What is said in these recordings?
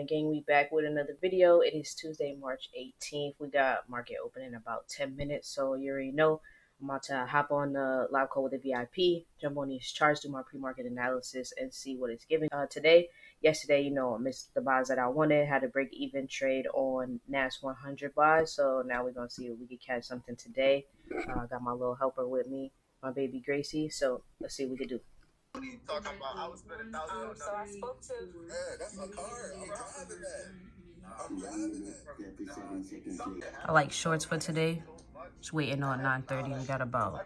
gang, we back with another video. It is Tuesday, March 18th. We got market open in about 10 minutes, so you already know I'm about to hop on the live call with the VIP, jump on these charts, do my pre-market analysis, and see what it's giving today. Yesterday, I missed the buys that I wanted, had a break-even trade on NAS 100 buys, so now we're going to see if we can catch something today. Got my little helper with me, my baby Gracie, so let's see what we can do. Talking about I was spending thousands. So I spoke to. Yeah, that's my car. I'm driving that. I like shorts for today. Just waiting on 9:30. We got about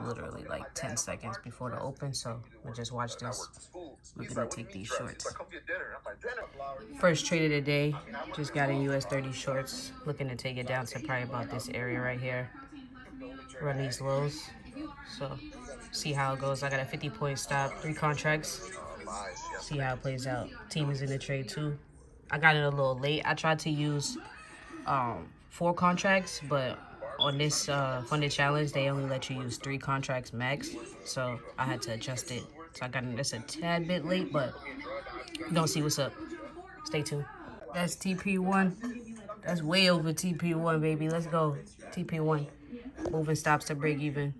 literally 10 seconds before the open, so we'll just watch this. We're gonna take these shorts. First trade of the day, just got in US 30 shorts. Looking to take it down to probably about this area right here. Run these lows. So see how it goes. I got a 50-point stop, 3 contracts. See how it plays out. Team is in the trade too. I got it a little late. I tried to use 4 contracts, but on this funded challenge they only let you use 3 contracts max, so I had to adjust it. So I got it just a tad bit late, but don't see what's up. Stay tuned. That's TP1. That's way over TP1, baby. Let's go. TP1. Moving stops to break even.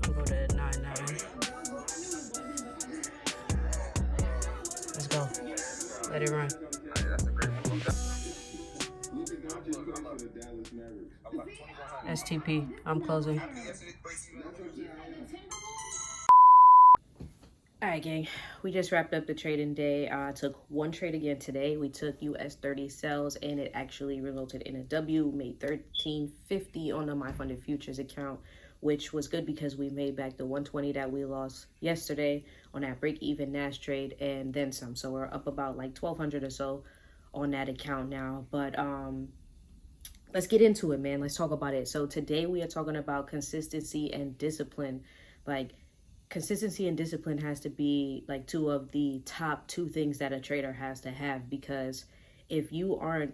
I'll go to 9-9. Let's go. Let it run. STP. I'm closing. Alright, gang. We just wrapped up the trading day. I took one trade again today. We took US 30 sells, and it actually resulted in a W. Made $13.50 on the My Funded Futures account, which was good because we made back the $120 that we lost yesterday on that break-even NAS trade and then some. So we're up about like $1,200 or so on that account now. But let's get into it, man. Let's talk about it. So today we are talking about consistency and discipline. Like, consistency and discipline has to be like 2 of the top 2 things that a trader has to have, because if you aren't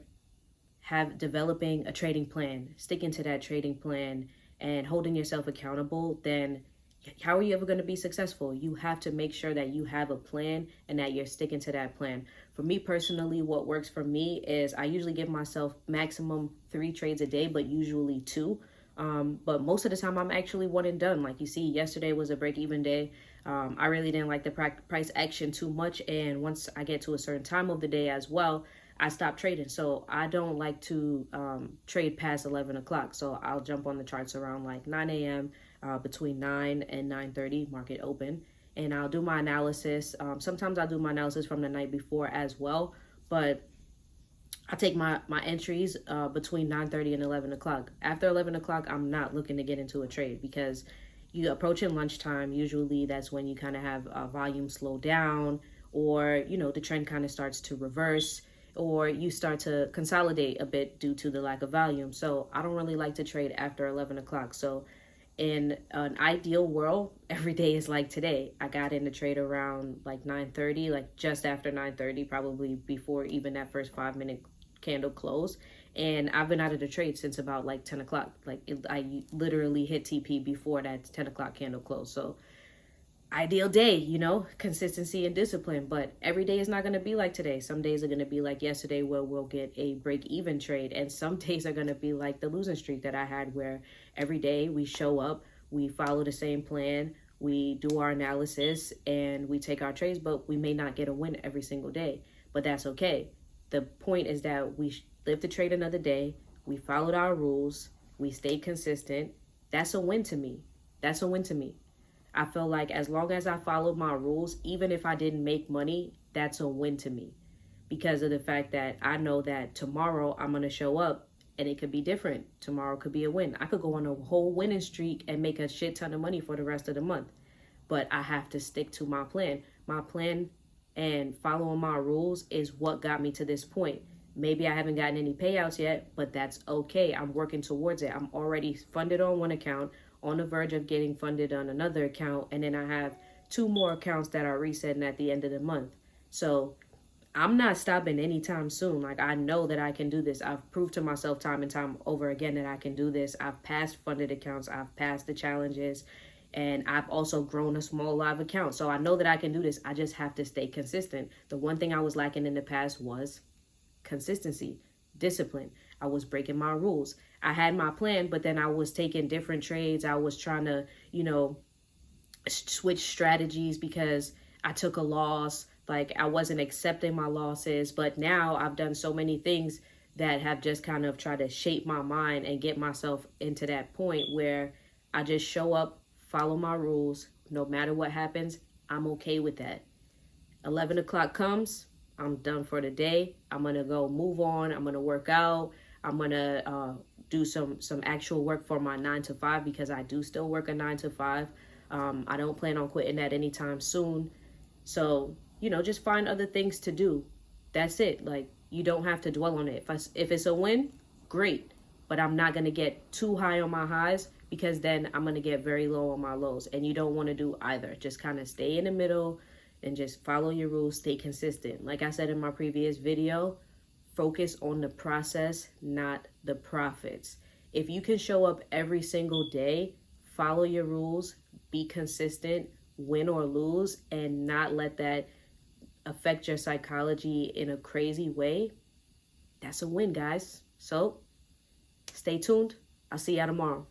developing a trading plan, sticking to that trading plan and holding yourself accountable, then how are you ever going to be successful? You have to make sure that you have a plan and that you're sticking to that plan. For me personally, what works for me is I usually give myself maximum 3 trades a day, but usually 2. But most of the time I'm actually one and done. Like you see, yesterday was a break-even day. I really didn't like the price action too much, and once I get to a certain time of the day as well, I stop trading. So I don't like to trade past 11 o'clock. So I'll jump on the charts around like 9 a.m. Between 9 and 9:30 market open, and I'll do my analysis. Sometimes I'll do my analysis from the night before as well, but I take my entries between 9:30 and 11 o'clock. After 11 o'clock, I'm not looking to get into a trade, because you approaching lunchtime, usually that's when you kind of have volume slow down, or, the trend kind of starts to reverse, or you start to consolidate a bit due to the lack of volume. So I don't really like to trade after 11 o'clock. So in an ideal world, every day is like today. I got in the trade around like 9:30, like just after 9:30, probably before even that first 5-minute candle close, and I've been out of the trade since about like 10 o'clock. I literally hit TP before that 10 o'clock candle close. So ideal day, consistency and discipline. But every day is not going to be like today. Some days are going to be like yesterday, where we'll get a break-even trade, and some days are going to be like the losing streak that I had, where every day we show up, we follow the same plan, we do our analysis, and we take our trades, but we may not get a win every single day. But that's okay. The point is that we lived to trade another day. We followed our rules. We stayed consistent. That's a win to me. That's a win to me. I feel like as long as I followed my rules, even if I didn't make money, that's a win to me, because of the fact that I know that tomorrow I'm going to show up and it could be different. Tomorrow could be a win. I could go on a whole winning streak and make a shit ton of money for the rest of the month. But I have to stick to my plan. My plan and following my rules is what got me to this point. Maybe I haven't gotten any payouts yet, but that's okay. I'm working towards it. I'm already funded on one account, on the verge of getting funded on another account, and then I have 2 more accounts that are resetting at the end of the month. So I'm not stopping anytime soon. Like, I know that I can do this. I've proved to myself time and time over again that I can do this. I've passed funded accounts. I've passed the challenges. And I've also grown a small live account. So I know that I can do this. I just have to stay consistent. The one thing I was lacking in the past was consistency, discipline. I was breaking my rules. I had my plan, but then I was taking different trades. I was trying to, switch strategies because I took a loss. Like I wasn't accepting my losses. But now I've done so many things that have just kind of tried to shape my mind and get myself into that point where I just show up, follow my rules. No matter what happens, I'm okay with that. 11 o'clock comes, I'm done for the day. I'm going to go move on. I'm going to work out. I'm going to do some actual work for my 9 to 5 because I do still work a 9 to 5. I don't plan on quitting that anytime soon. So, just find other things to do. That's it. Like, you don't have to dwell on it. If it's a win, great. But I'm not going to get too high on my highs because then I'm going to get very low on my lows. And you don't want to do either. Just kind of stay in the middle and just follow your rules. Stay consistent. Like I said in my previous video, focus on the process, not the profits. If you can show up every single day, follow your rules, be consistent, win or lose, and not let that affect your psychology in a crazy way, that's a win, guys. So stay tuned. I'll see y'all tomorrow.